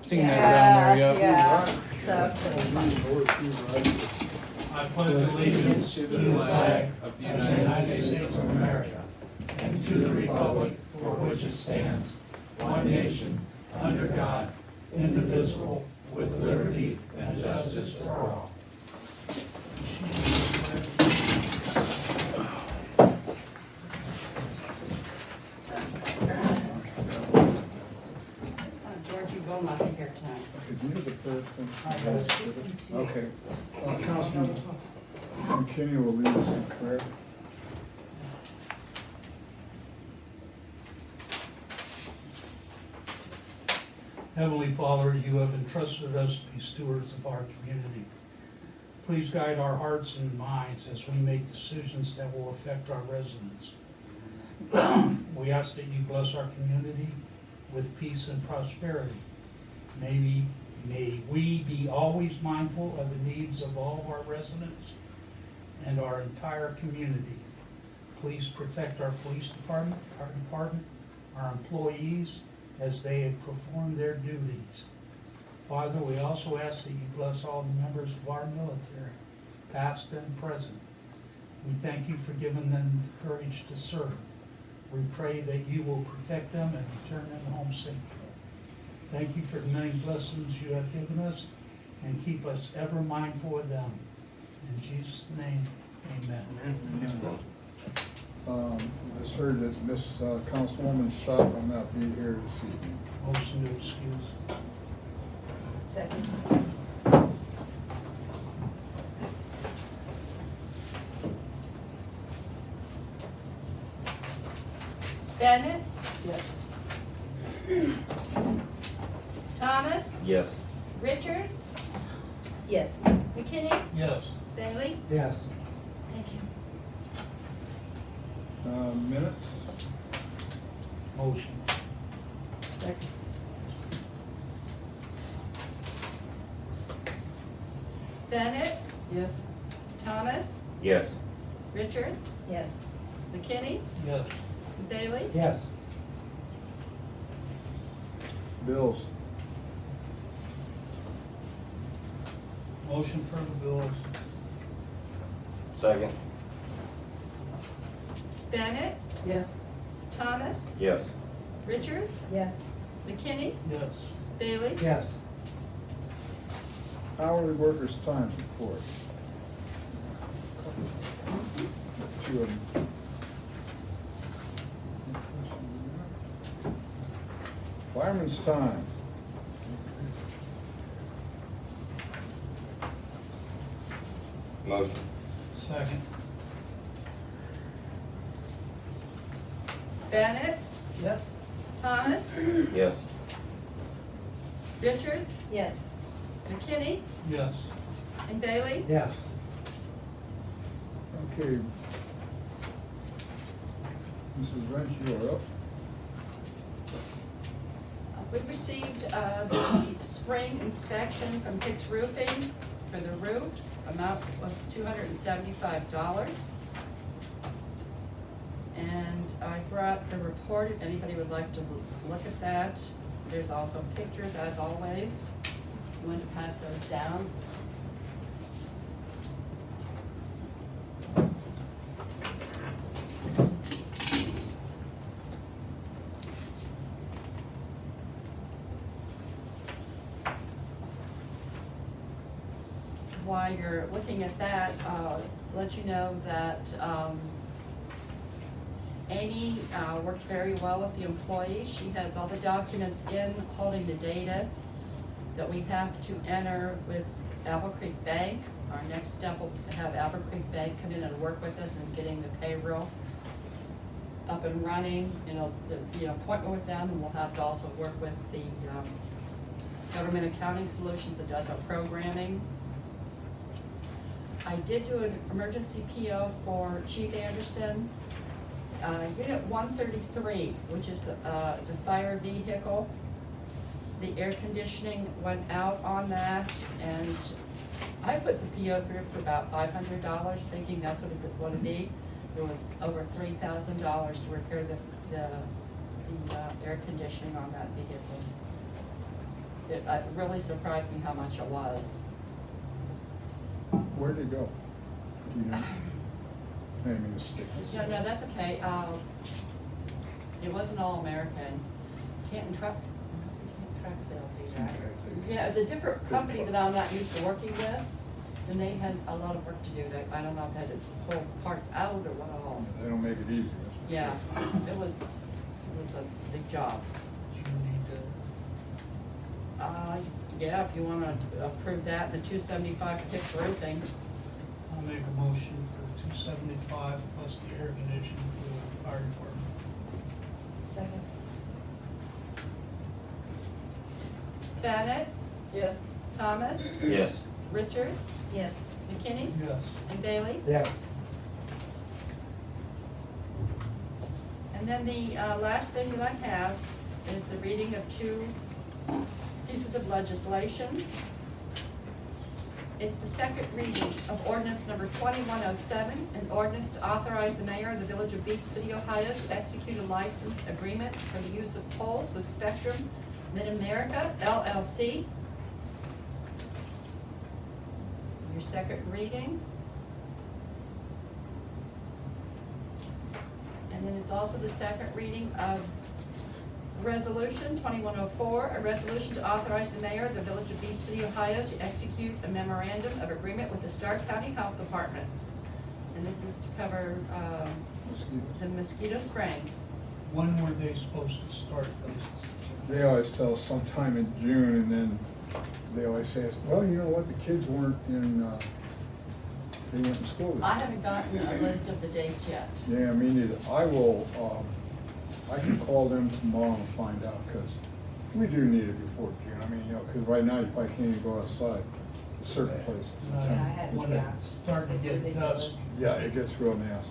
Seen that down there, yeah. Yeah, so. I pledge allegiance to the flag of the United States of America and to the republic for which it stands, one nation, under God, indivisible, with liberty and justice for all. George, you will not be here tonight. Could you do the prayer, please? Okay. Councilman McKinney will lead us in prayer. Heavenly Father, you have entrusted us to be stewards of our community. Please guide our hearts and minds as we make decisions that will affect our residents. We ask that you bless our community with peace and prosperity. May we be always mindful of the needs of all of our residents and our entire community. Please protect our police department, our employees, as they perform their duties. Father, we also ask that you bless all the members of our military, past and present. We thank you for giving them the courage to serve. We pray that you will protect them and return them home safely. Thank you for the many blessings you have given us, and keep us ever mindful of them. In Jesus' name, amen. I just heard that Miss Councilwoman Schott will not be here this evening. Motion to excuse. Second. Bennett, Yes. Thomas, Yes. Richards, Yes. McKinney, Yes. Bailey. Yes. Thank you. Minutes? Motion. Second. Bennett, Yes. Thomas, Yes. Richards, Yes. McKinney, Yes. Bailey. Yes. Bills? Motion for the bills. Second. Bennett, Yes. Thomas, Yes. Richards, Yes. McKinney, Yes. Bailey. Yes. Hourly workers' time report. Two of them. Fireman's time. Motion. Second. Bennett, Yes. Thomas, Yes. Richards, Yes. McKinney, Yes. and Bailey. Yes. Okay. Mrs. Wrench, you are up. We received the spring inspection from Hicks Roofing for the roof. Amount was $275. And I brought the report if anybody would like to look at that. There's also pictures as always. You want to pass those down? While you're looking at that, let you know that Amy worked very well with the employees. She has all the documents in, holding the data that we have to enter with Apple Creek Bank. Our next step will have Apple Creek Bank come in and work with us in getting the payroll up and running. It'll be an appointment with them, and we'll have to also work with the Government Accounting Solutions that does our programming. I did do an emergency PO for Chief Anderson. Unit 133, which is it's a fire vehicle. The air conditioning went out on that, and I put the PO through for about $500, thinking that's what it would want to be. It was over $3,000 to repair the air conditioning on that vehicle. It really surprised me how much it was. Where'd it go? Do you know? I didn't mean to stick this. No, no, that's okay. It wasn't all American. Canton Truck, it wasn't Canton Truck Sales either. Yeah, it was a different company that I'm not used to working with, and they had a lot of work to do. I don't know if they had to pull parts out or what all. They don't make it easy. that's for Yeah, sure. it was a big job. Do you need to, Yeah, if you wanna approve that, the 275 for Hicks Roofing. I'll make a motion for 275 plus the air conditioning for the fire department. Second. Bennett, Yes. Thomas, Yes. Richards, Yes. McKinney, Yes. and Bailey. Yeah. And then the last thing that I have is the reading of two pieces of legislation. It's the second reading of ordinance number 2107, an ordinance to authorize the mayor of the Village of Beach City, Ohio to execute a license agreement for the use of poles with Spectrum Mid-America LLC. Your second reading. And then it's also the second reading of Resolution 2104, a resolution to authorize the mayor of the Village of Beach City, Ohio to execute a memorandum of agreement with the Stark County Health Department. And this is to cover Mosquitoes. the mosquito sprayings. When were they supposed to start those? They always tell us sometime in June, and then they always say, well, you know what, the kids weren't in, they weren't in school. this I year." haven't gotten a list of the dates yet. Yeah, me neither. I will, I can call them tomorrow and find out, because we do need it before June. I mean, you know, because right now you probably can't even go outside, in certain places. Uh, Yeah, I had- When yeah. it's starting to It's get ridiculous. dusk. Yeah, it gets real nasty.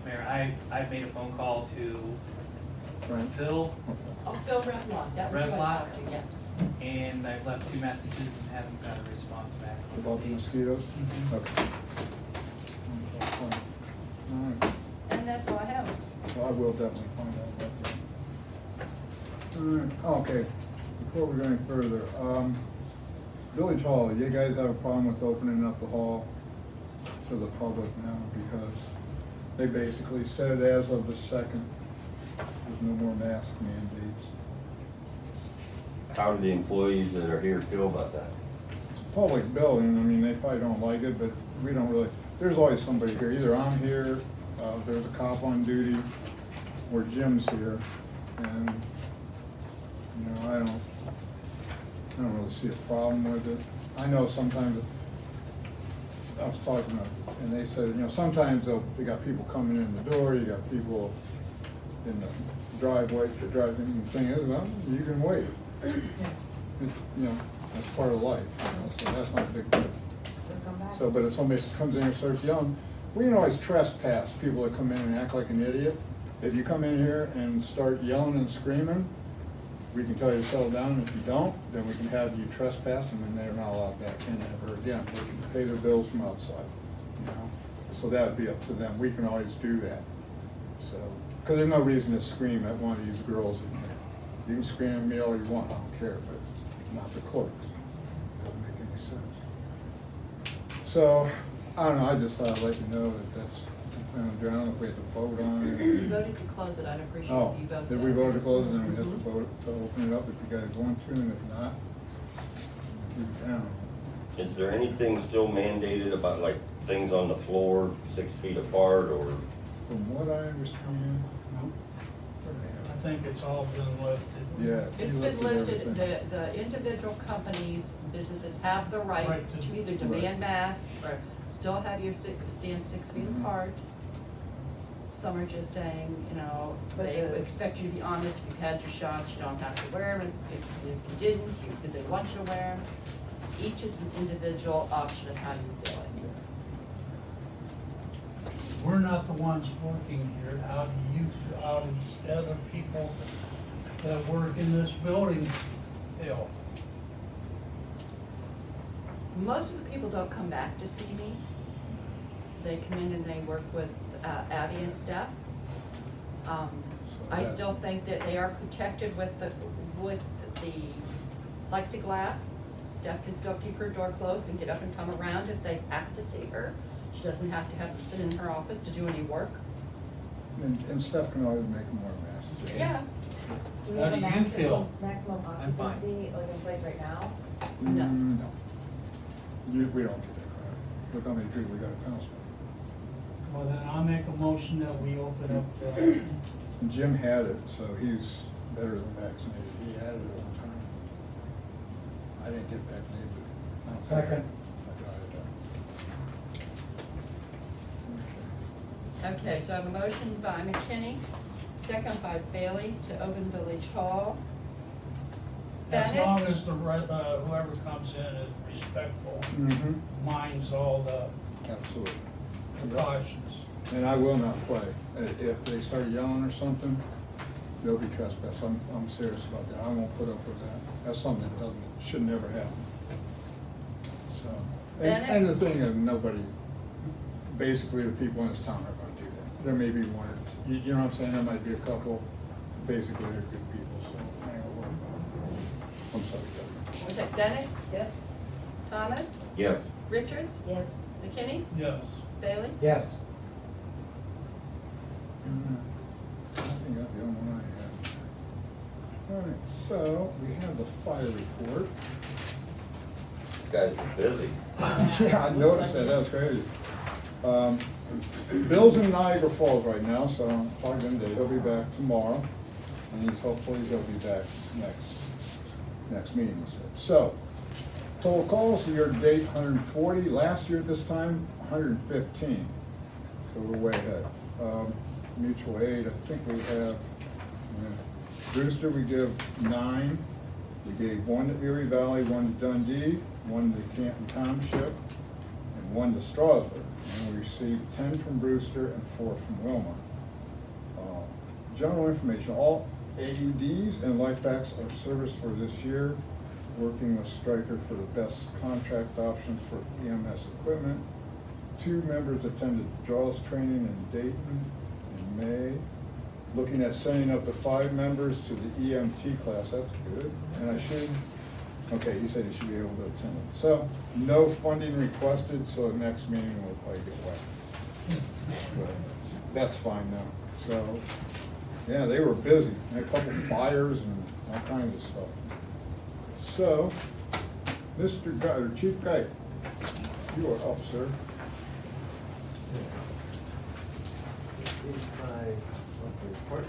Mayor, I made a phone call to Right? Phil, Oh, Phil Redlock, that was who I Redlock? talked to, yeah. and I've left 2 messages and haven't got a response back. About the mosquitoes? Mhm. Okay. All right. And that's all I have. So I will definitely find out about that. Okay, before we go any further, Village Hall, you guys have a problem with opening up the hall to the public now, because they basically said as of the 2nd, there's no more mask mandates. How do the employees that are here feel about that? It's a public building, I mean, they probably don't like it, but we don't really, there's always somebody here, either I'm here, there's a cop on duty, or Jim's here, and, you know, I don't really see a problem with it. I know sometimes, I was talking to, and they said, you know, sometimes they got people coming in the door, you got people in the driveway, the driving, the thing is, well, you can wait. It- You know, that's part of life, you know, so that's not a big deal. We'll come back. So, but if somebody comes in and starts yelling, we can always trespass people that come in and act like an idiot. If you come in here and start yelling and screaming, we can tell you to settle down. If you don't, then we can have you trespass, and then they're not allowed back in ever again. They can pay their bills from outside, you know? So that would be up to them. We can always do that. So, because there's no reason to scream at one of these girls in here. You can scream at me all you want, I don't care, but not the clerks. Doesn't make any sense. So, I don't know, I just thought I'd let you know that that's, I don't know if we have to vote on You it. voted to close it, I'd appreciate Oh, if you voted. did we vote to close it, then we have to Mhm. vote to open it up if you guys want to, and if not, we can. Is there anything still mandated about like things on the floor 6 feet apart or? From what I understand, I think it's all been lifted. yeah. It's he been lifted, everything. the individual companies, businesses have the right Right to- to either demand masks or still have you stand 6 feet Mhm. apart. Some are just saying, you know, But they the- would expect you to be honest, if you've had your shots, you don't have to wear them. If you didn't, they want you to wear them. Each is an individual option of how you do it. We're not the ones working here. How do you, how does other people that work in this building feel? Most of the people don't come back to see me. They come in and they work with Abby and Steph. I still think that they are protected with the plexiglass. Steph can still keep her door closed and get up and come around if they have to see her. She doesn't have to sit in her office to do any work. And Steph can always make more masks. Yeah, Do we How have a do you feel? maximum I'm fine. occupancy like in place right now? No. No. We don't get that crowd. Look how many people we got at council. Well, then I'll make a motion that we open up the, And Jim had it, so he's better than vaccinated. He had it at one time. I didn't get vaccinated, but. Second. I got it. okay, so I have a motion by McKinney, second by Bailey to open Village Hall. as Bennett? long as the, whoever comes in is respectful, Mm-hmm, minds all the absolutely. precautions. And I will not play. If they start yelling or something, they'll be trespassed. I'm serious about that. I won't put up with that. That's something that should never happen. So, Bennett? and the thing is, nobody, basically the people in this town are gonna do that. There may be one, you know what I'm saying? There might be a couple, basically they're good people, so I ain't gonna worry about it. I'm sorry, Doug. Was it Bennett? Yes? Thomas? Yes. Richards? Yes. McKinney? Yes. Bailey? Yes. I think that's the only one I have. All right, so we have the fire report. You guys are busy. Yeah, I noticed that, that was crazy. Bill's in Niagara Falls right now, so I'm plugged in today. He'll be back tomorrow, and hopefully he'll be back next meeting, he said. So, total calls year to date, 140. Last year at this time, 115. So we're way ahead. Mutual aid, I think we have, Brewster, we give 9. We gave 1 to Erie Valley, 1 to Dundee, 1 to Canton Township, and 1 to Strasburg. And we received 10 from Brewster and 4 from Wilmot. General information, all AEDs and life packs are serviced for this year, working with Stryker for the best contract options for EMS equipment. 2 members attended JAWS training in Dayton in May. Looking at sending up to 5 members to the EMT class, that's good. And okay, he said he should be able to attend it. So, no funding requested, so the next meeting will probably get wet. But that's fine now. So, yeah, they were busy. Had a couple fires and all kinds of stuff. So, Mr. Guy, or Chief Guy, you are up, sir. Here's my monthly report.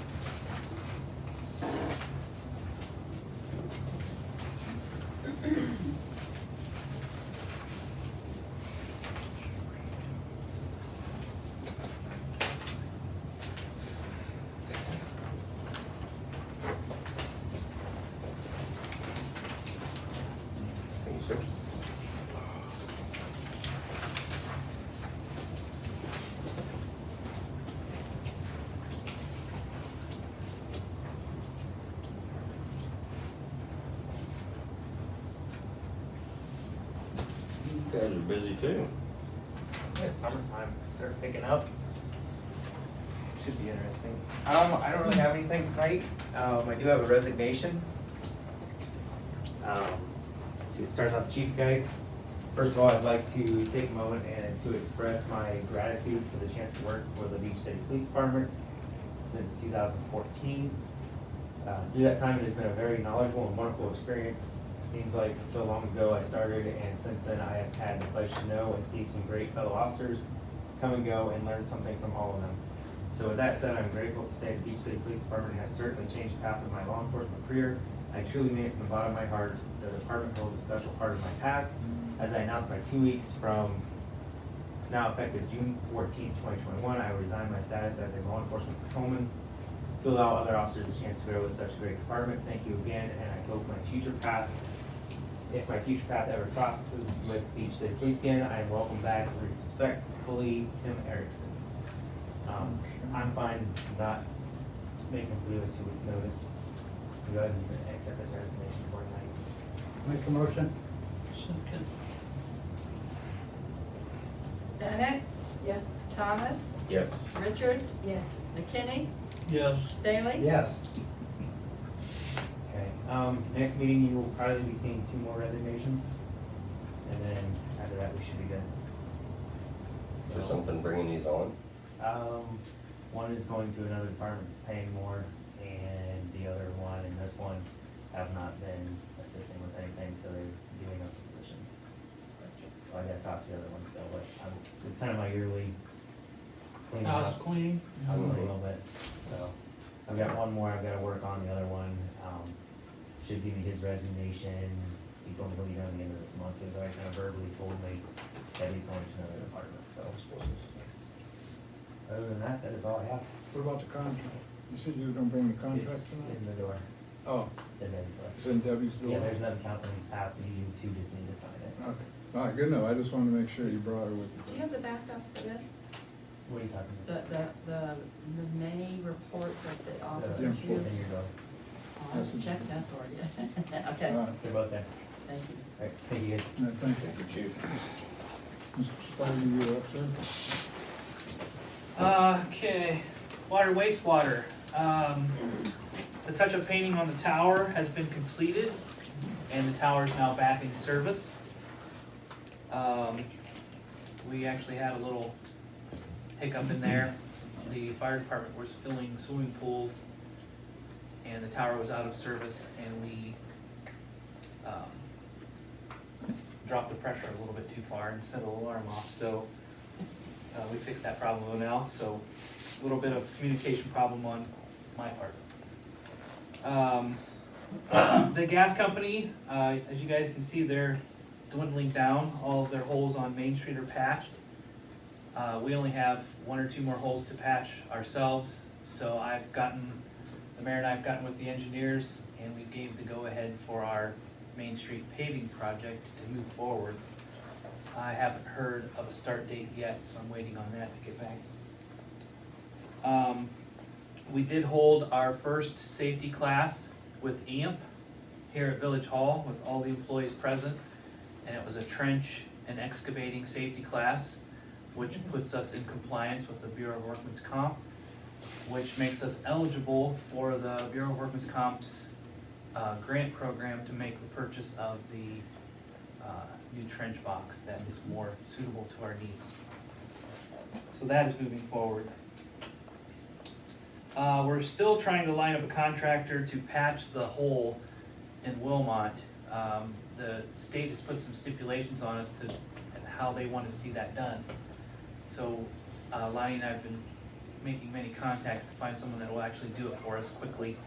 Thank you, sir. You guys are busy too. Yeah, it's summertime, start picking up. Should be interesting. I don't really have anything tonight. I do have a resignation. Let's see, it starts off Chief Guy. First of all, I'd like to take a moment and to express my gratitude for the chance to work for the Beach City Police Department since 2014. Through that time, it has been a very knowledgeable and wonderful experience. Seems like so long ago I started, and since then I have had the pleasure to know and see some great fellow officers come and go and learn something from all of them. So with that said, I'm grateful to say the Beach City Police Department has certainly changed the path of my law enforcement career. I truly mean it from the bottom of my heart. The department holds a special part of my past. As I announced my 2 weeks from now effective June 14, 2021, I will resign my status as a law enforcement patrolman to allow other officers a chance to grow with such a great department. Thank you again, and I hope if my future path ever crosses with Beach City Police again, I am welcome back. Respectfully, Tim Erickson. I'm fine not making him do this 2 weeks notice. Go ahead and accept this resignation for tonight. Make a motion. Second. Bennett? Yes. Thomas? Yes. Richards? Yes. McKinney? Yes. Bailey? Yes. Okay, Next meeting, you will probably be seeing 2 more resignations. And then after that, we should be good. Is there something bringing these on? One is going to another department that's paying more, and the other one and this one have not been assisting with anything, so they're giving up the positions. I gotta talk to the other one still, but it's kind of my yearly cleaning House house. cleaning. House cleaning a little bit, so I've got one more I've gotta work on, the other one, should give me his resignation. He told me he'll be done at the end of this month, so he's already kind of verbally told me that he's going to another department, so. Other than that, that is all I have. What about the contract? You said you were gonna bring the contract It's tonight? in the door, Oh, it's in Debbie's door. it's in Debbie's door? Yeah, there's another council needs passed, so you two just need to sign it. Okay, all right, good enough, I just wanted to make sure you brought her with you. Do you have the backup for this? What are you talking about? The May report that the officers Yeah. It's used? in your door. I haven't checked that for you. Okay, All right, They're both there. thank you. All right, thank you guys. no, thank you. Thank you, Chief. Mr. Spidey, you up, sir? Okay, water, wastewater. The touch-up painting on the tower has been completed, and the tower is now back in service. We actually had a little hiccup in there. The fire department was filling swimming pools, and the tower was out of service, and we dropped the pressure a little bit too far and set the alarm off, so we fixed that problem now, so a little bit of communication problem on my part. The gas company, as you guys can see, they're dwindling down. All of their holes on Main Street are patched. We only have 1 or 2 more holes to patch ourselves, so the mayor and I have gotten with the engineers, and we gave the go-ahead for our Main Street paving project to move forward. I haven't heard of a start date yet, so I'm waiting on that to get back. We did hold our first safety class with EMP here at Village Hall with all the employees present, and it was a trench and excavating safety class, which puts us in compliance with the Bureau of Workmen's Comp, which makes us eligible for the Bureau of Workmen's Comp's grant program to make the purchase of the new trench box that is more suitable to our needs. So that is moving forward. We're still trying to line up a contractor to patch the hole in Wilmot. The state has put some stipulations on us to how they want to see that done. So Lonnie and I have been making many contacts to find someone that will actually do it for us quickly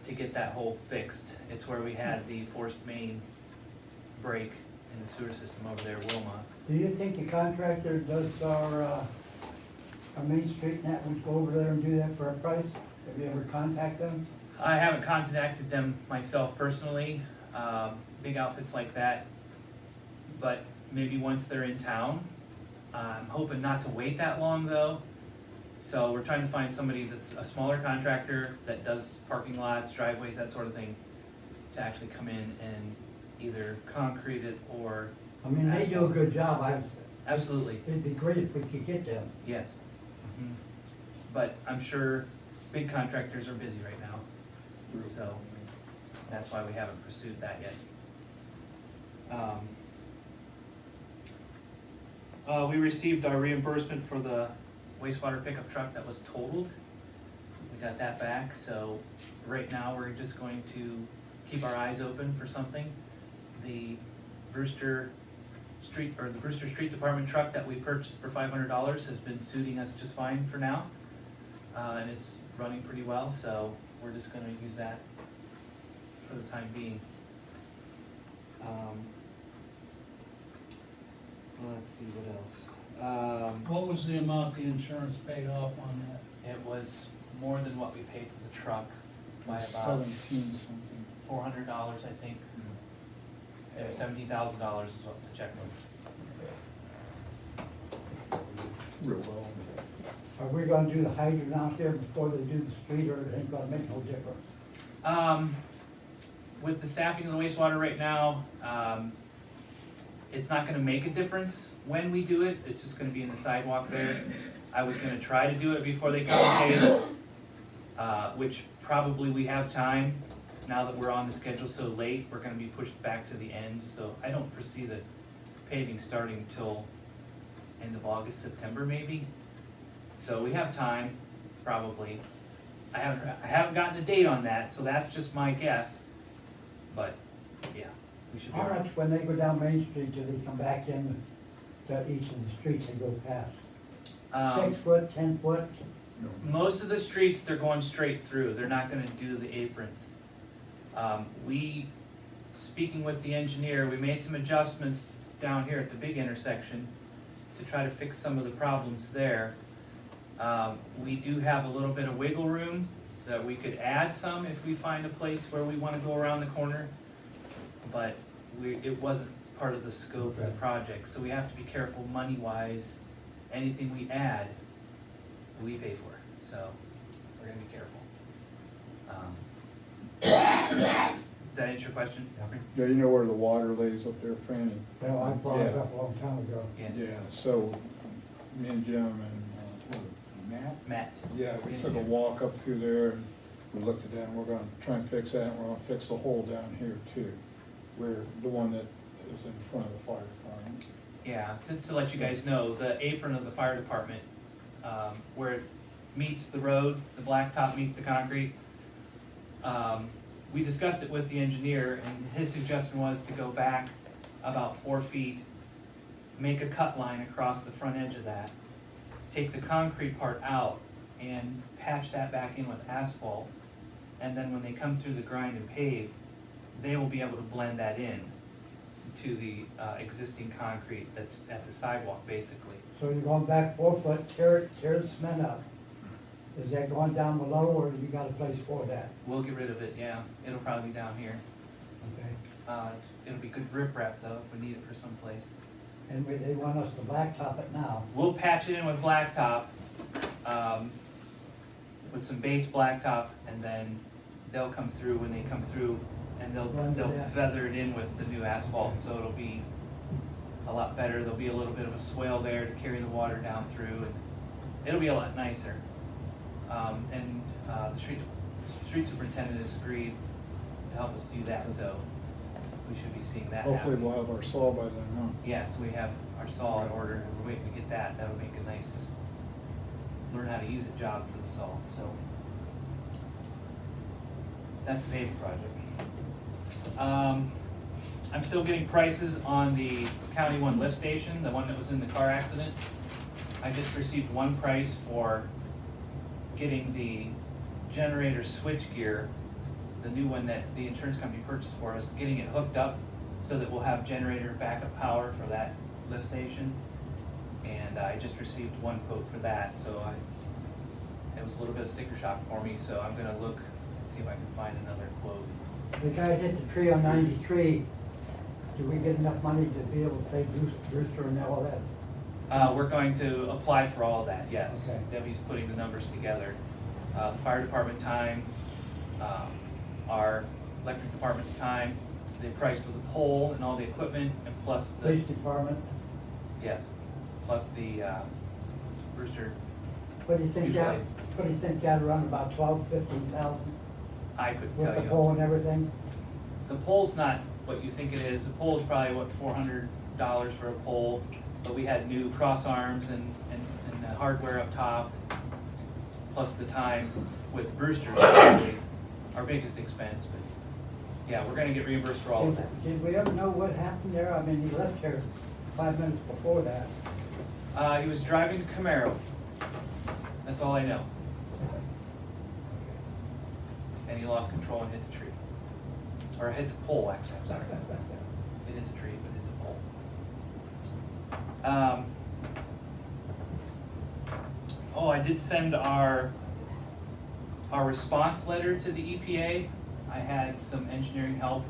to get that hole fixed. It's where we had the forced main break in the sewer system over there, Wilmot. Do you think the contractor does our Main Street and that would go over there and do that for a price? Have you ever contacted them? I haven't contacted them myself personally, big outfits like that, but maybe once they're in town. I'm hoping not to wait that long though, so we're trying to find somebody that's a smaller contractor that does parking lots, driveways, that sort of thing, to actually come in and either concrete it or. I mean, they do a good job. Absolutely, It'd be great if we could get them. yes. Mhm. But I'm sure big contractors are busy right now, so that's why we haven't pursued that yet. We received our reimbursement for the wastewater pickup truck that was totaled. We got that back, so right now we're just going to keep our eyes open for something. The Brewster Street Department truck that we purchased for $500 has been suiting us just fine for now. And it's running pretty well, so we're just gonna use that for the time being. Let's see, what else? What was the amount the insurance paid off on that? It was more than what we paid for the truck by about 17 something. $400, I think. $17,000 is what the check was. Real well. Are we gonna do the hydrant out there before they do the street, or it ain't gonna make no difference? With the staffing of the wastewater right now, it's not gonna make a difference when we do it, it's just gonna be in the sidewalk there. I was gonna try to do it before they come pay, which probably we have time, now that we're on the schedule so late, we're gonna be pushed back to the end, so I don't foresee the paving starting till end of August, September maybe. So we have time, probably. I haven't gotten a date on that, so that's just my guess, but, yeah, we should be. How all right. much when they go down Main Street, do they come back in to each of the streets they go past? 6 foot, 10 foot? Most of the streets, they're going straight through, they're not gonna do the aprons. Speaking with the engineer, we made some adjustments down here at the big intersection to try to fix some of the problems there. We do have a little bit of wiggle room that we could add some if we find a place where we wanna go around the corner. But it wasn't part of the scope of the project, so we have to be careful money-wise. Anything we add, we pay for, so we're gonna be careful. Does that answer your question? Yeah, you know where the water lays up there, Franny? Well, I brought it Yeah. up a long time ago. Yes. Yeah, so me and Jim and, Matt? Matt? Yeah, we took a walk up through there and we looked at that and we're gonna try and fix that and we're gonna fix the hole down here too. Where, the one that is in front of the fire department. Yeah, to let you guys know, the apron of the fire department, where it meets the road, the blacktop meets the concrete, we discussed it with the engineer, and his suggestion was to go back about 4 feet, make a cut line across the front edge of that, take the concrete part out, and patch that back in with asphalt, and then when they come through the grind and pave, they will be able to blend that in to the existing concrete that's at the sidewalk, basically. So you're going back 4 foot, tear the cement up. Is that going down below, or you got a place for that? We'll get rid of it, yeah, it'll probably be down here. Okay. It'll be good riprap though, if we need it for someplace. And they want us to blacktop it now. We'll patch it in with blacktop, with some base blacktop, and then they'll come through when they come through, and they'll feather it in with the new asphalt, so it'll be a lot better. There'll be a little bit of a swale there to carry the water down through, and it'll be a lot nicer. The street superintendent has agreed to help us do that, so we should be seeing that happen. Hopefully we'll have our saw by then, huh? Yes, we have our saw in order, and we're waiting to get that. That'll make a nice, learn how to use it job for the saw, so. That's a paving project. I'm still getting prices on the County One lift station, the one that was in the car accident. I just received one price for getting the generator switch gear, the new one that the insurance company purchased for us, getting it hooked up so that we'll have generator backup power for that lift station. And I just received one quote for that, so it was a little bit of sticker shock for me, so I'm gonna look, see if I can find another quote. The guy hit the tree on 93. Do we get enough money to be able to pay Brewster and all that? We're going to apply for all of that, yes. Okay. Debbie's putting the numbers together. The fire department time, our electric department's time, the price for the pole and all the equipment, and plus the, Police department? yes, plus the Brewster, What do you think that, Usually. what do you think that around about 12, 15,000 I couldn't with tell the you. pole and everything? The pole's not what you think it is. The pole's probably, what, $400 for a pole, but we had new cross arms and the hardware up top, plus the time with Brewster, probably our biggest expense, but yeah, we're gonna get reimbursed for all of that. Did we ever know what happened there? I mean, he left here 5 minutes before that. He was driving a Camaro. That's all I know. And he lost control and hit the tree. Or hit the pole, actually, I'm sorry. It is a tree, but it's a pole. I did send our response letter to the EPA. I had some engineering help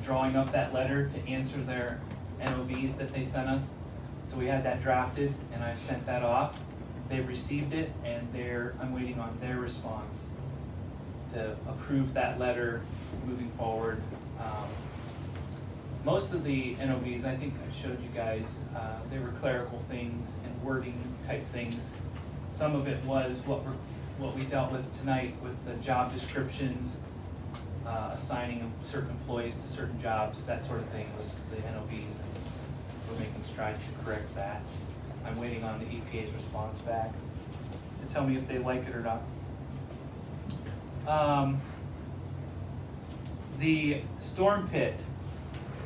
drawing up that letter to answer their NOVs that they sent us. So we had that drafted, and I've sent that off. They've received it, and I'm waiting on their response to approve that letter moving forward. Most of the NOVs, I think I showed you guys, they were clerical things and wording type things. Some of it was what we dealt with tonight with the job descriptions assigning certain employees to certain jobs, that sort of thing was the NOVs, and we're making strides to correct that. I'm waiting on the EPA's response back to tell me if they like it or not. The storm pit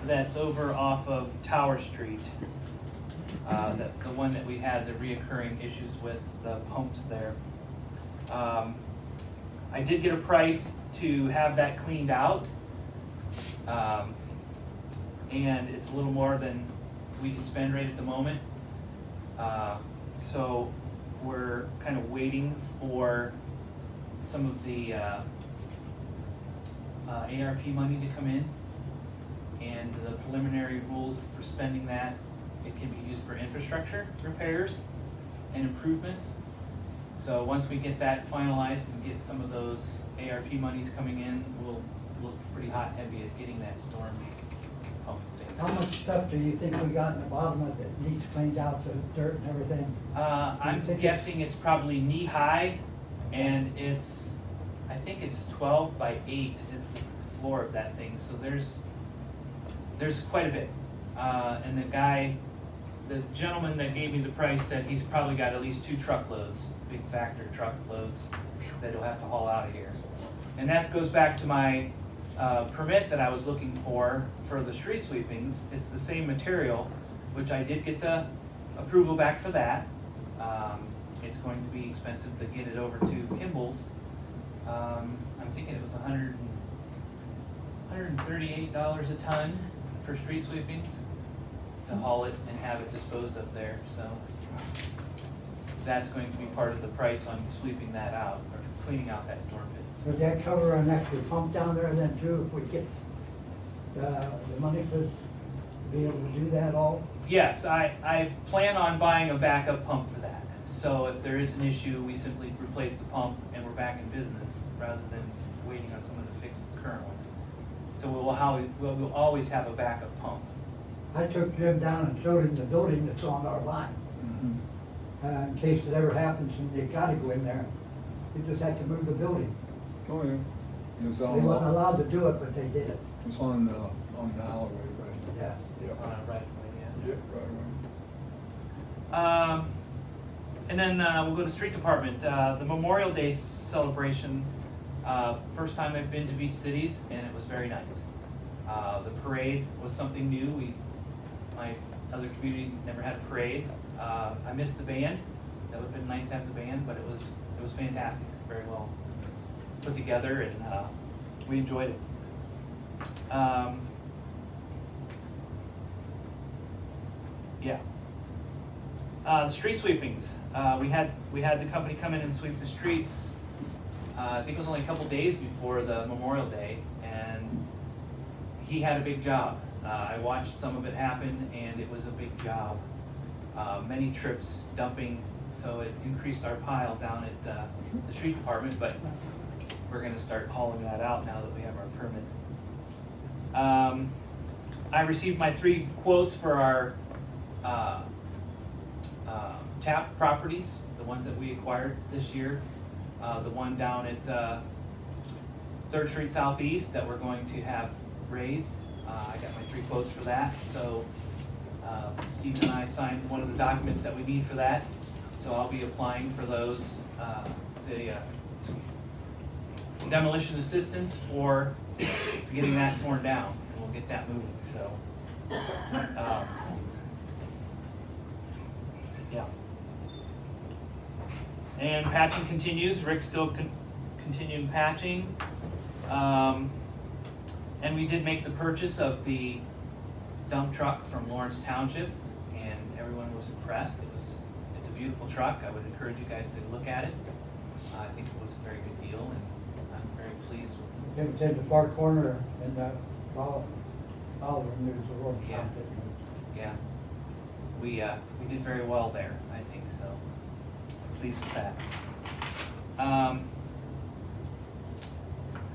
that's over off of Tower Street, the one that we had the reoccurring issues with, the pumps there. I did get a price to have that cleaned out. And it's a little more than we can spend right at the moment. So we're kind of waiting for some of the ARP money to come in. And the preliminary rules for spending that, it can be used for infrastructure repairs and improvements. So once we get that finalized and get some of those ARP monies coming in, we'll look pretty hot and heavy at getting that storm pump fixed. How much stuff do you think we got in the bottom of it, needs cleaned out, the dirt and everything? I'm guessing it's probably knee high, and I think it's 12 by 8 is the floor of that thing, so there's quite a bit. And the gentleman that gave me the price said he's probably got at least 2 truckloads, big factor truckloads, that he'll have to haul out of here. And that goes back to my permit that I was looking for the street sweepings. It's the same material, which I did get the approval back for that. It's going to be expensive to get it over to Kimball's. I'm thinking it was $138 a ton for street sweepings to haul it and have it disposed of there. So that's going to be part of the price on sweeping that out, or cleaning out that storm pit. Would that cover an extra pump down there then too, if we get the money to be able to do that all? Yes, I plan on buying a backup pump for that. So if there is an issue, we simply replace the pump and we're back in business rather than waiting on someone to fix the current one. So we'll always have a backup pump. I took Jim down and showed him the building that's on our line. In case it ever happens and they gotta go in there, you just have to move the building. Oh, yeah. It's They on, wasn't allowed to do it, but they did it. it's on the alleyway, right? Yeah. It's on a right of way, yeah. Yeah, right away. And then we'll go to street department. The Memorial Day celebration, first time I've been to Beach Cities, and it was very nice. The parade was something new. My other community never had a parade. I missed the band. That would have been nice to have the band, but it was fantastic, very well put together, and we enjoyed it. Yeah. The street sweepings. We had the company come in and sweep the streets. I think it was only a couple days before the Memorial Day, and he had a big job. I watched some of it happen, and it was a big job. Many trips dumping, so it increased our pile down at the street department, but we're gonna start hauling that out now that we have our permit. I received my 3 quotes for our TAP properties, the ones that we acquired this year. The one down at 3rd Street Southeast that we're going to have raised. I got my 3 quotes for that. So Stephen and I signed one of the documents that we need for that. So I'll be applying for those, the demolition assistance for getting that torn down, and we'll get that moving. So yeah. And patching continues. Rick's still continuing patching. And we did make the purchase of the dump truck from Lawrence Township, and everyone was impressed. It's a beautiful truck. I would encourage you guys to look at it. I think it was a very good deal, and I'm very pleased with It was in the far corner and Oliver News, the road. Yeah. Yeah. We did very well there, I think, so I'm pleased with that.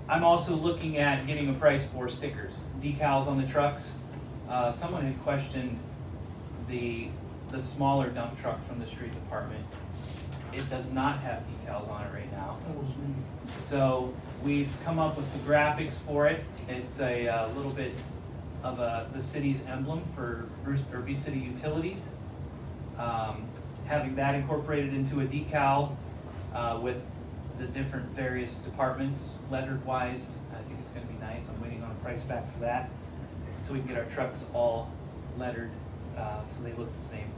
I'm also looking at getting a price for stickers, decals on the trucks. Someone had questioned the smaller dump truck from the street department. it does not have decals on it right now. That was me. So we've come up with the graphics for it. It's a little bit of the city's emblem for Beach City Utilities. Having that incorporated into a decal with the different various departments lettered wise, I think it's gonna be nice. I'm waiting on a price back for that. So we can get our trucks all lettered so they look the same.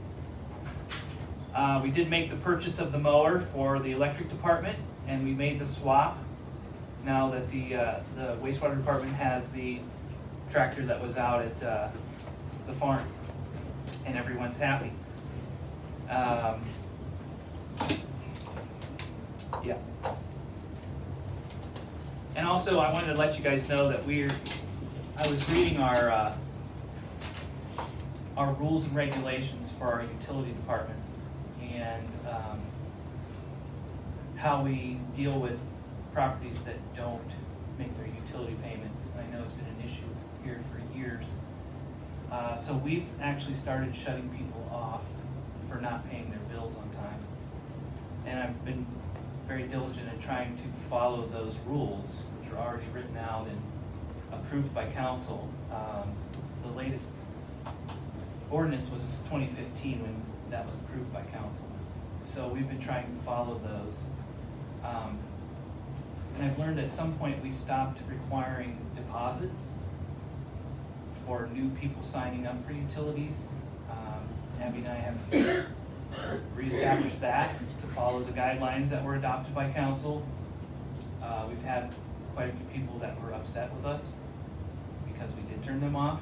We did make the purchase of the mower for the electric department, and we made the swap. Now that the wastewater department has the tractor that was out at the farm, and everyone's happy. Yeah. And also, I wanted to let you guys know that I was reading our rules and regulations for our utility departments, and how we deal with properties that don't make their utility payments. I know it's been an issue here for years. So we've actually started shutting people off for not paying their bills on time. And I've been very diligent in trying to follow those rules, which are already written out and approved by council. The latest ordinance was 2015 when that was approved by council. So we've been trying to follow those. And I've learned at some point we stopped requiring deposits for new people signing up for utilities. Abby and I have reestablished that to follow the guidelines that were adopted by council. We've had quite a few people that were upset with us because we did turn them off,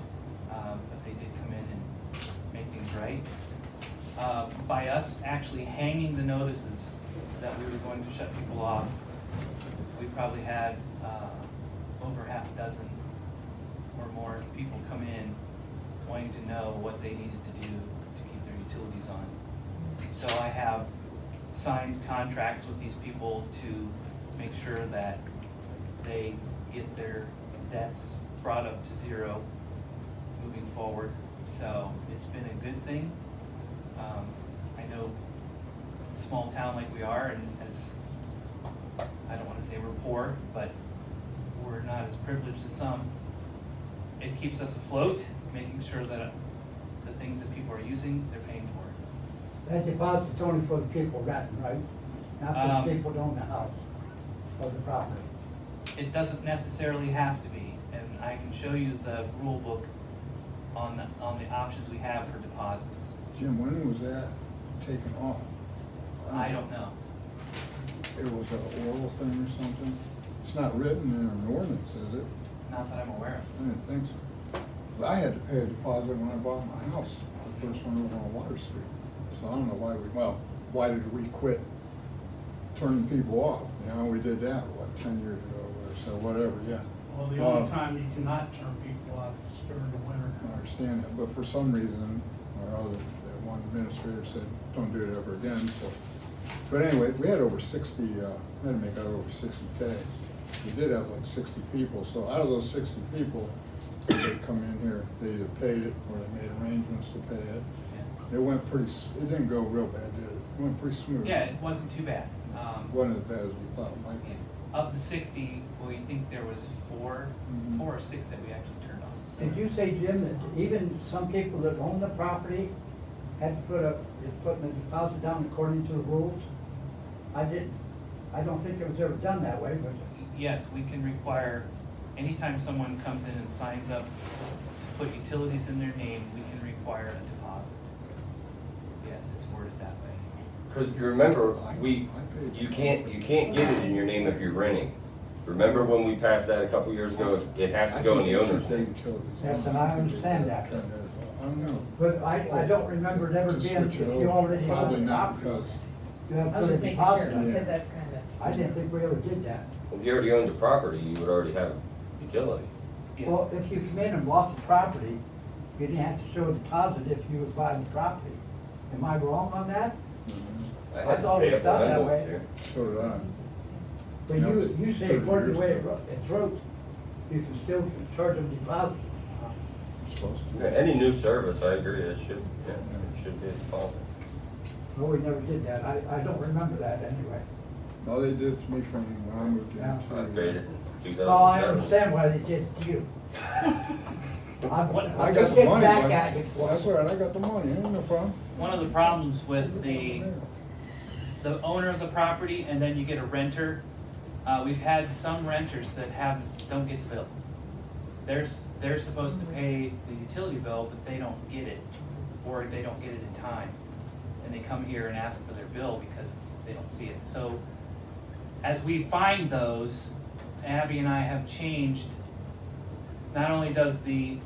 but they did come in and make things right. By us actually hanging the notices that we were going to shut people off, we probably had over half a dozen or more people come in wanting to know what they needed to do to keep their utilities on. So I have signed contracts with these people to make sure that they get their debts brought up to zero moving forward. So it's been a good thing. I know a small town like we are, and as I don't want to say we're poor, but we're not as privileged as some. It keeps us afloat, making sure that the things that people are using, they're paying for. That deposit's only for the people renting, right? Not for the people who own the house or the property. It doesn't necessarily have to be, and I can show you the rule book on the options we have for deposits. Jim, when was that taken off? I don't know. It was an oral thing or something? It's not written in an ordinance, is it? Not that I'm aware of. I didn't think so. But I had to pay a deposit when I bought my house, the first one over on Water Street. So I don't know why did we quit turning people off? You know, we did that, 10 years ago or so, whatever, yeah. Well, the only time you cannot turn people off is during the winter. I understand that, but for some reason or other, that one administrator said, don't do it ever again, so. But anyway, we had over 60, we had to make out over 60K. We did have like 60 people, so out of those 60 people, they come in here, they either paid it or they made arrangements to pay it. Yeah. It went it didn't go real bad, did it? It went pretty smooth. Yeah, it wasn't too bad. Wasn't as bad as we thought it might be. Of the 60, we think there was four Mhm. or six that we actually turned off. Did you say, Jim, that even some people that own the property had to put a deposit down according to the rules? I don't think it was ever done that way, but Yes, we can require, anytime someone comes in and signs up to put utilities in their name, we can require a deposit. Yes, it's worded that way. Cause you remember, you can't get it in your name if you're renting. Remember when we passed that a couple years ago, it has to go in the owner's name. yes, and I understand that. I don't know. But I don't remember it ever Just being, if switch it you over. already Probably own the not, property. because You have to I was put a just making sure, deposit on Yeah. Because it. that's kind of. I didn't think we ever did that. If you already owned the property, you would already have utilities. Yeah. Well, if you come in and bought the property, you didn't have to show a deposit if you was buying the property. Am I wrong on that? I I had to thought pay it was up the done that rental way. too. So did I. But No, you say 30 according to the way years it's wrote, you can still charge them deposit. Supposed to. Yeah, any new service, I agree, it should be a deposit. No, we never did that. I don't remember that anyway. No, they did it to me from when I moved in. Yeah. I paid it in 2007. Well, I understand why they did it to you. I got the Get money, back but at you for it. that's all right, I got the money, ain't no problem. One of the problems with the owner of the property and then you get a renter, we've had some renters that don't get the bill. They're supposed to pay the utility bill, but they don't get it, or they don't get it in time. And they come here and ask for their bill because they don't see it. So as we find those, Abby and I have changed, not only does the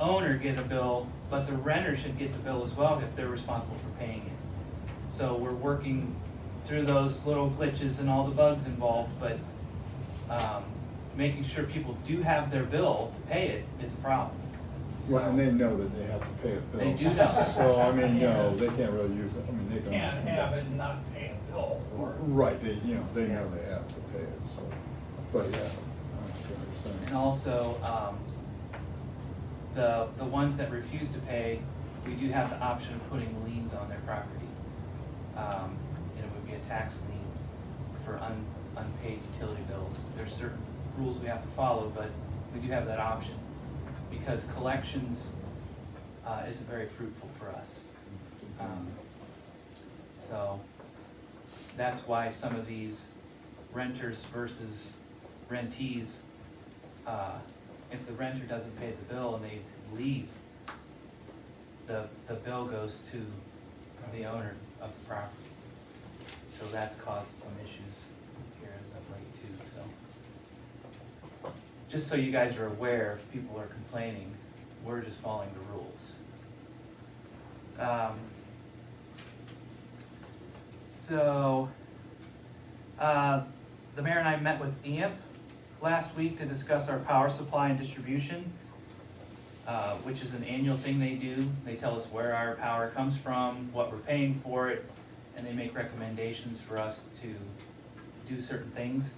owner get a bill, but the renter should get the bill as well if they're responsible for paying it. So we're working through those little glitches and all the bugs involved, but making sure people do have their bill to pay it is a problem. Well, and they know that they have to pay a bill. They do know. So, I mean, you know, they can't really use it, I mean, they don't. Can't have it and not pay a bill. Right, they, you know, they know they have to pay it, so, but yeah, I understand what you're And saying. also, the ones that refuse to pay, we do have the option of putting liens on their properties. And it would be a tax lien for unpaid utility bills. There's certain rules we have to follow, but we do have that option because collections isn't very fruitful for us. So that's why some of these renters versus rentees, if the renter doesn't pay the bill and they leave, the bill goes to the owner of the property. So that's caused some issues here as of late too, so. Just so you guys are aware, if people are complaining, we're just following the rules. The mayor and I met with AMP last week to discuss our power supply and distribution, which is an annual thing they do. They tell us where our power comes from, what we're paying for it, and they make recommendations for us to do certain things.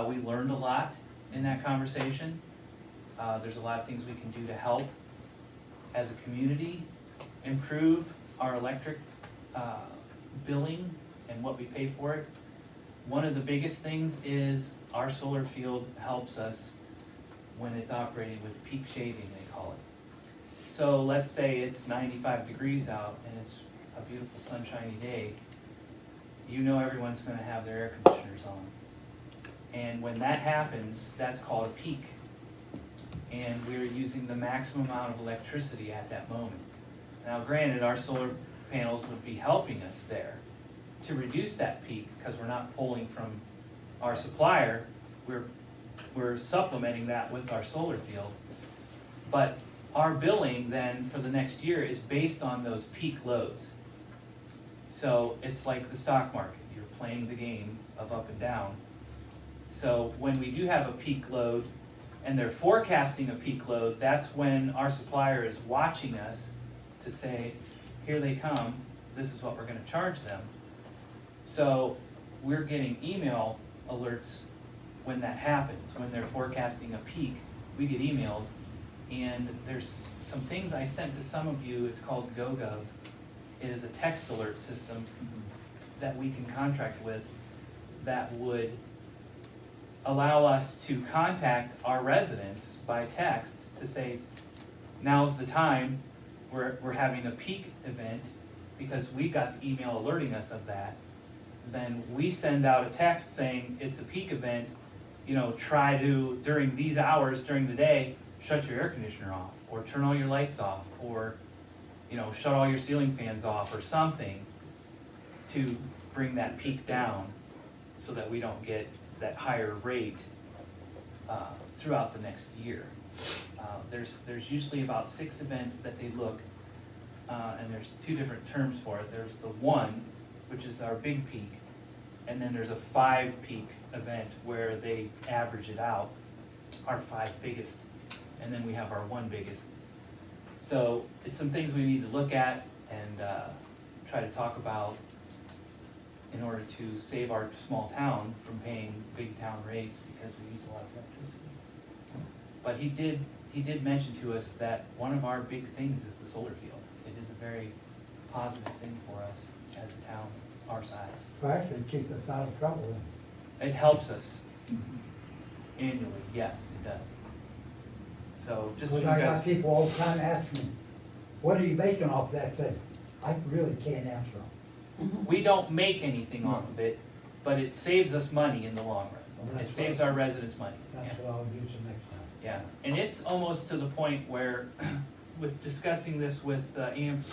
We learned a lot in that conversation. There's a lot of things we can do to help as a community improve our electric billing and what we pay for it. One of the biggest things is our solar field helps us when it's operating with peak shaving, they call it. So let's say it's 95 degrees out and it's a beautiful sunshiny day. You know everyone's gonna have their air conditioners on. And when that happens, that's called a peak. And we're using the maximum amount of electricity at that moment. Now granted, our solar panels would be helping us there to reduce that peak because we're not pulling from our supplier, we're supplementing that with our solar field. But our billing then for the next year is based on those peak loads. So it's like the stock market, you're playing the game of up and down. So when we do have a peak load and they're forecasting a peak load, that's when our supplier is watching us to say, here they come, this is what we're gonna charge them. So we're getting email alerts when that happens, when they're forecasting a peak, we get emails. And there's some things I sent to some of you, it's called GoGov. It is a text alert system that we can contract with that would allow us to contact our residents by text to say, now's the time, we're having a peak event, because we got the email alerting us of that. Then we send out a text saying it's a peak event, you know, try to, during these hours during the day, shut your air conditioner off, or turn all your lights off, or, you know, shut all your ceiling fans off, or something to bring that peak down so that we don't get that higher rate throughout the next year. There's usually about 6 events that they look, and there's 2 different terms for it. There's the 1, which is our big peak, and then there's a 5 peak event where they average it out, our 5 biggest, and then we have our 1 biggest. So it's some things we need to look at and try to talk about in order to save our small town from paying big town rates because we use a lot of electricity. But he did mention to us that one of our big things is the solar field. It is a very positive thing for us, as a town our size. Well, actually, keep us out of trouble. It helps us annually, yes, it does. So just so you Because I got guys, people all the time asking me, what are you making off that thing? I really can't answer them. we don't make anything off of it, but it saves us money in the long run. Well, It that's saves what- our residents money. Yeah. That's what I'll use the next time. Yeah, and it's almost to the point where, with discussing this with AMP,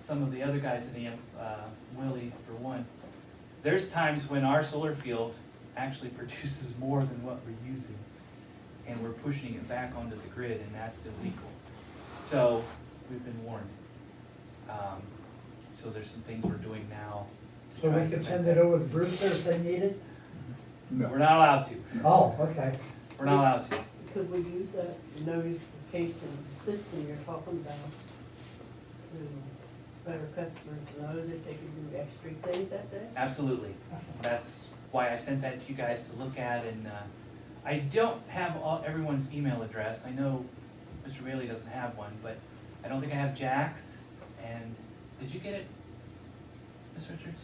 some of the other guys at AMP, Willie for one, there's times when our solar field actually produces more than what we're using, and we're pushing it back onto the grid, and that's illegal. So, we've been warned. So there's some things we're doing now to So try we to could prevent send that. it over to Brewster if they need it? No. We're not allowed to. Oh, okay. We're not allowed to. Could we use that notification system you're talking about to let our customers know that they can do extra things that day? Absolutely. That's why I sent that to you guys to look at, and I don't have everyone's email address. I know Mr. Bailey doesn't have one, but I don't think I have Jack's. And did you get it, Ms. Richards?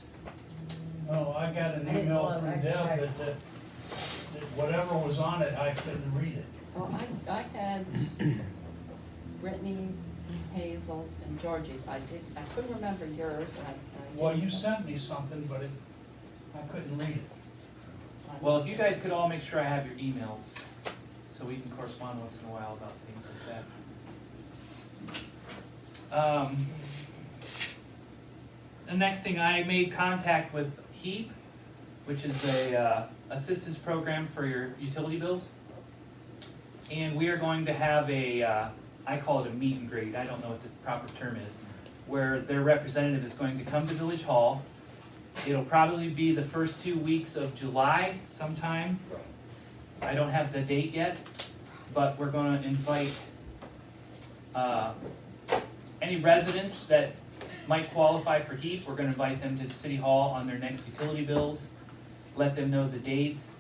No, I got an I didn't email want from to Deb check. that whatever was on it, I couldn't read it. Well, I had Brittany's, Hazel's, and Georgie's. I couldn't remember yours, and I Well, didn't- you sent me something, but I couldn't read it. Well, if you guys could all make sure I have your emails, so we can correspond once in a while about things like that. The next thing, I made contact with HEAP, which is a assistance program for your utility bills. And we are going to have I call it a meet and greet, I don't know what the proper term is, where their representative is going to come to Village Hall. It'll probably be the first 2 weeks of July sometime. I don't have the date yet, but we're gonna invite any residents that might qualify for HEAP. We're gonna invite them to City Hall on their next utility bills, let them know the dates,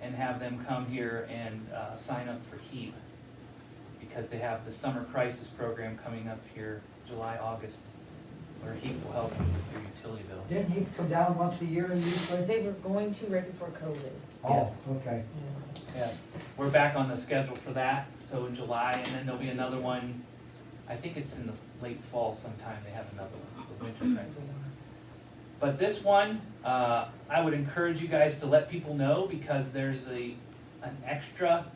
and have them come here and sign up for HEAP, because they have the summer crisis program coming up here, July, August, where HEAP will help you with your utility bills. Didn't he come down once a year in these places? They were going to right before COVID. Oh, okay. Yes, we're back on the schedule for that, so in July, and then there'll be another one, I think it's in the late fall sometime, they have another one, the winter crisis. But this one, I would encourage you guys to let people know, because there's an extra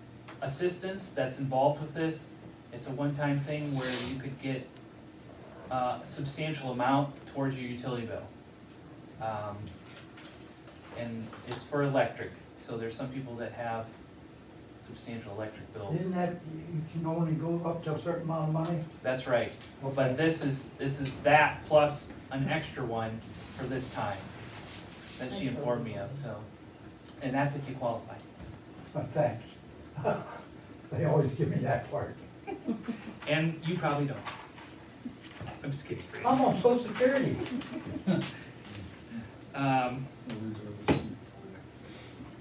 assistance that's involved with this. It's a one-time thing where you could get a substantial amount towards your utility bill. And it's for electric, so there's some people that have substantial electric bills. Isn't that, you can only go up to a certain amount of money? That's right, Okay. but this is that plus an extra one for this time that she informed me of, so, and that's if you qualify. Oh, thanks. They always give me that part. And you probably don't. I'm just kidding. Fran. I'm on social security.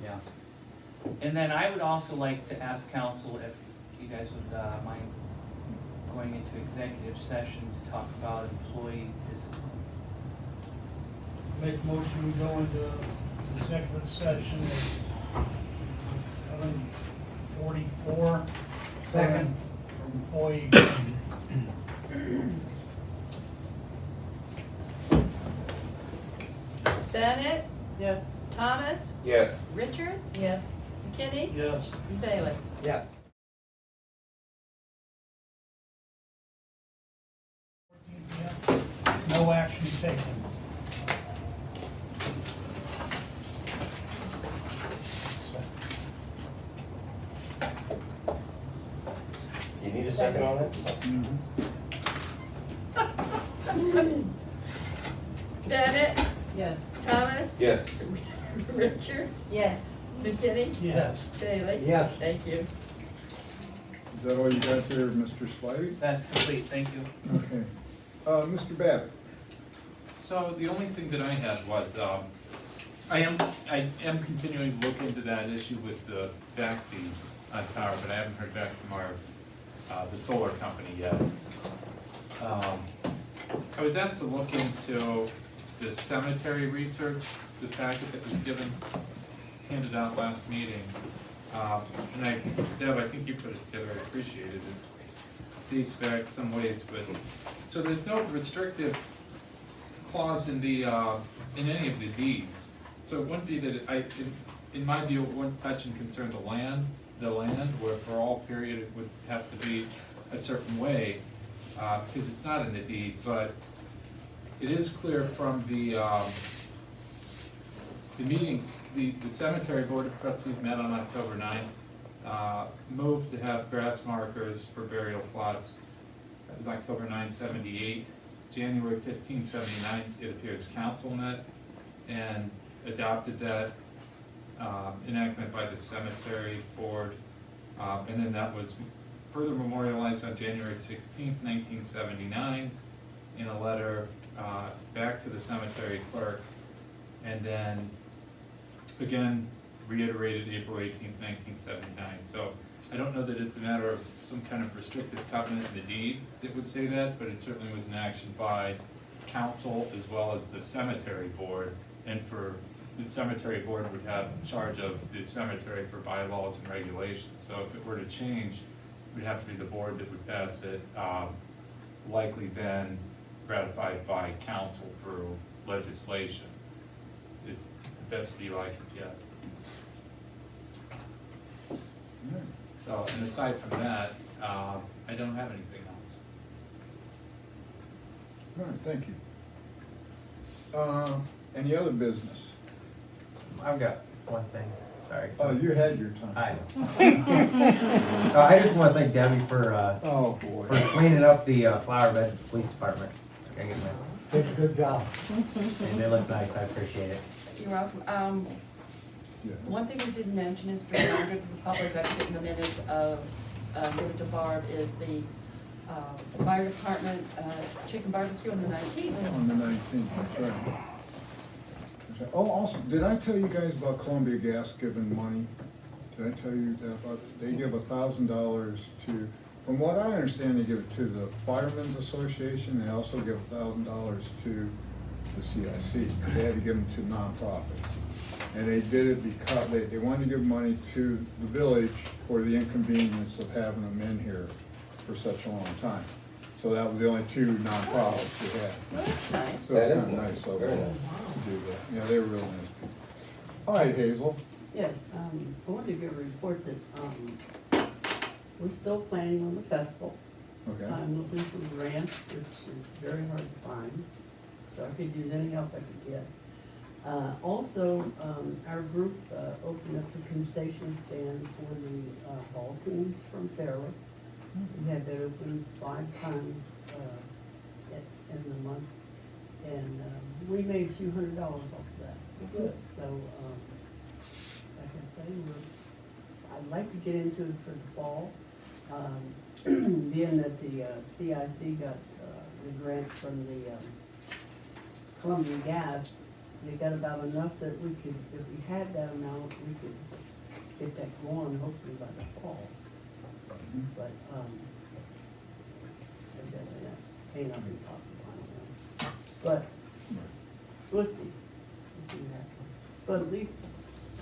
Yeah. And then I would also like to ask council if you guys would mind going into executive session to talk about employee discipline. Make a motion, we go into executive session at 7:44. Second. For employee. Bennett, Yes. Thomas, Yes. Richards, Yes. McKinney, Yes. and Bailey. Yeah. No action taken. You need a second on it? Bennett, Yes. Thomas, Yes. Richards, Yes. McKinney, Yes. Bailey. Yes. Thank you. Is that all you got there, Mr. Slavy? That's complete, thank you. Okay. Mr. Babbitt? So the only thing that I had was, I am continuing to look into that issue with the back fee on power, but I haven't heard back from the solar company yet. I was asked to look into the cemetery research, the packet that was handed out last meeting. And Deb, I think you put it together, I appreciated it. Dates back some ways, but, so there's no restrictive clause in the, in any of the deeds. So it wouldn't be that in my view, it wouldn't touch and concern the land, where for all period it would have to be a certain way, because it's not in the deed, but it is clear from the meetings, the cemetery board of trustees met on October 9th, moved to have grass markers for burial plots. That was October 9, 78. January 15, 79, it appears council met and adopted that enactment by the cemetery board. And then that was further memorialized on January 16, 1979 in a letter back to the cemetery clerk. And then again, reiterated April 18, 1979. So I don't know that it's a matter of some kind of restrictive covenant in the deed that would say that, but it certainly was an action by council as well as the cemetery board. And for the cemetery board would have charge of the cemetery for bylaws and regulations. So if it were to change, it would have to be the board that would pass it, likely then ratified by council through legislation. Is the best view I could get. So, and aside from that, I don't have anything else. All right, thank you. Any other business? I've got one thing, sorry. Oh, you had your time. I know. I just want to thank Debbie for Oh, boy. cleaning up the flower beds at the police department. I gotta get my- Did a good job. And they look nice, I appreciate it. You're welcome. Yeah. One thing we didn't mention is the reminder to the public that in the minutes of David DeBarb is the fire department chicken barbecue on the 19th. On the 19th, that's right. That's right. Oh, also, did I tell you guys about Columbia Gas giving money? Did I tell you that about, they give $1,000 to, from what I understand, they give it to the Firemen's Association, they also give $1,000 to the CIC, because they had to give them to nonprofits. And they did it because they wanted to give money to the village for the inconvenience of having them in here for such a long time. So that was the only two nonprofits we had. Well, that's nice. So That it's is kind of nice. nice of Very them to do that. Yeah, they were real nice people. All right, Hazel. Yes, I wanted to give a report that, we're still planning on the festival. Okay. I'm looking for grants, which is very hard to find, so I could use any help I could get. Also, our group opened up the concession stand for the ball teams from Fairleigh. We had that open 5 times in the month, and we made a few $100s off of that. Good. So, like I say, I'd like to get into it for the fall. Being that the CIC got the grant from the Columbia Gas, they got about enough that we could, if we had that amount, we could get that going hopefully by the fall. But, evidently that may not be possible, I don't know. But, we'll see. We'll see what happens. But at least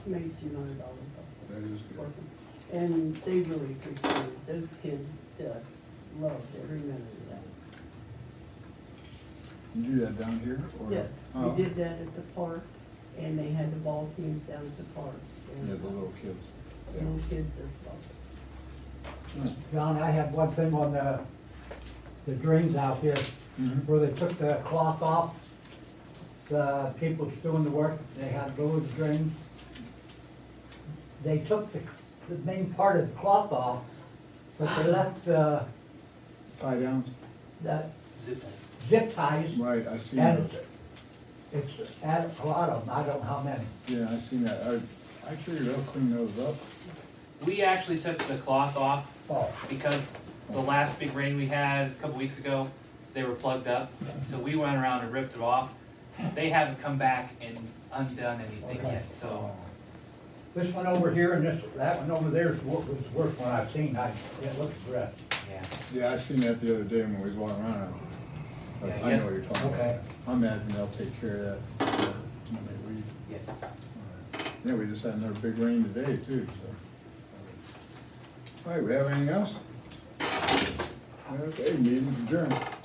made a few $100 off of That is good. working. And they really appreciate it. Those kids just loved every minute of that. You do that down here? Or? Yes, Oh. we did that at the park, and they had the ball teams down at the park. And Yeah, the little kids. the little kids just loved it. John, I have one thing on the drains out here, Mhm. where they took the cloth off. The people that's doing the work, they had lowered the drains. They took the main part of the cloth off, but they left the Tie downs? Zip ties. zip ties, Right, I seen and that. it's at a lot of them, I don't know how many. Yeah, I seen that. I figured they'll clean those up. We actually took the cloth off Oh, because the last big rain we had a couple weeks ago, they were plugged up. So we went around and ripped it off. They haven't come back and undone anything Okay. yet, so. this one over here and that one over there was the worst one I've seen, it looks rough. Yeah. Yeah, I seen that the other day when we was walking around. Yeah, I yes. know what you're talking about. Okay. I imagine they'll take care of that when they leave. Yes. Yeah, we just had another big rain today too, so. All right, we have anything else? Okay, meeting adjourned.